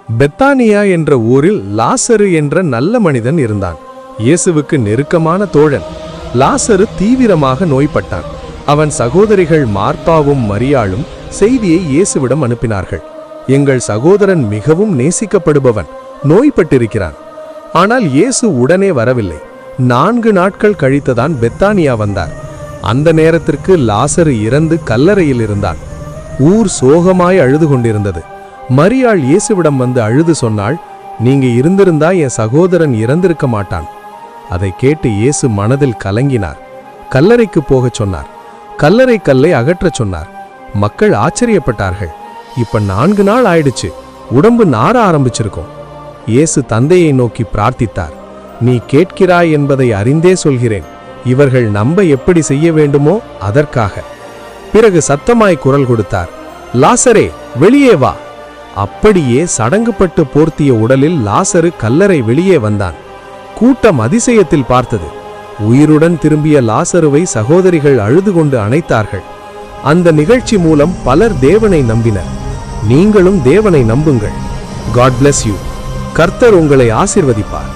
பெத்தானியா என்ற ஊரில் லாசரு என்ற நல்ல மனிதன் இருந்தான். இயேசுவுக்கு நெருக்கமான தோழன். லாசரு தீவிரமாக நோய்பட்டான். அவன் சகோதரிகள் மார்த்தாவும் மரியாளும் செய்தியை இயேசுவிடம் அனுப்பினார்கள். எங்கள் சகோதரன் மிகவும் நேசிக்கப்படுபவன் நோய்பட்டிருக்கிறான். ஆனால் இயேசு உடனே வரவில்லை. 4 நாட்கள் கழித்துதான் பெத்தானியா வந்தார். அந்த நேரத்திற்கு லாசரு இறந்து கல்லறையில் இருந்தான். ஊர் சோகமாய் அழுது கொண்டிருந்தது. மரியாள் இயேசுவிடம் வந்து அழுது சொன்னாள், நீங்க இருந்திருந்தா என் சகோதரன் இறந்திருக்க மாட்டான். அதை கேட்டு இயேசு மனதில் கலங்கினார். கல்லறைக்கு போகச் சொன்னார். கல்லறை கல்லை அகற்றச் சொன்னார். மக்கள் ஆச்சரியப்பட்டார்கள். இப்ப 4 நாள் ஆயிடுச்சு, உடம்பு நார ஆரம்பிச்சிருக்கும். இயேசு தந்தையை நோக்கி பிரார்த்தித்தார். நீ கேட்கிறாய் என்பதை அறிந்தே சொல்கிறேன். இவர்கள் நம்ப எப்படி செய்ய வேண்டுமோ அதற்காக. பிறகு சத்தமாய் குரல் கொடுத்தார், லாசரே வெளியே வா. அப்படியே சடங்குப்பட்டு போர்த்திய உடலில் லாசரு கல்லறை வெளியே வந்தான். கூட்டம் அதிசயத்தில் பார்த்தது. உயிருடன் திரும்பிய லாசருவை சகோதரிகள் அழுது கொண்டு அணைத்தார்கள். அந்த நிகழ்ச்சி மூலம் பலர் தேவனை நம்பினர். நீங்களும் தேவனை நம்புங்கள். God bless you. கர்த்தர் உங்களை ஆசீர்வதிப்பார்.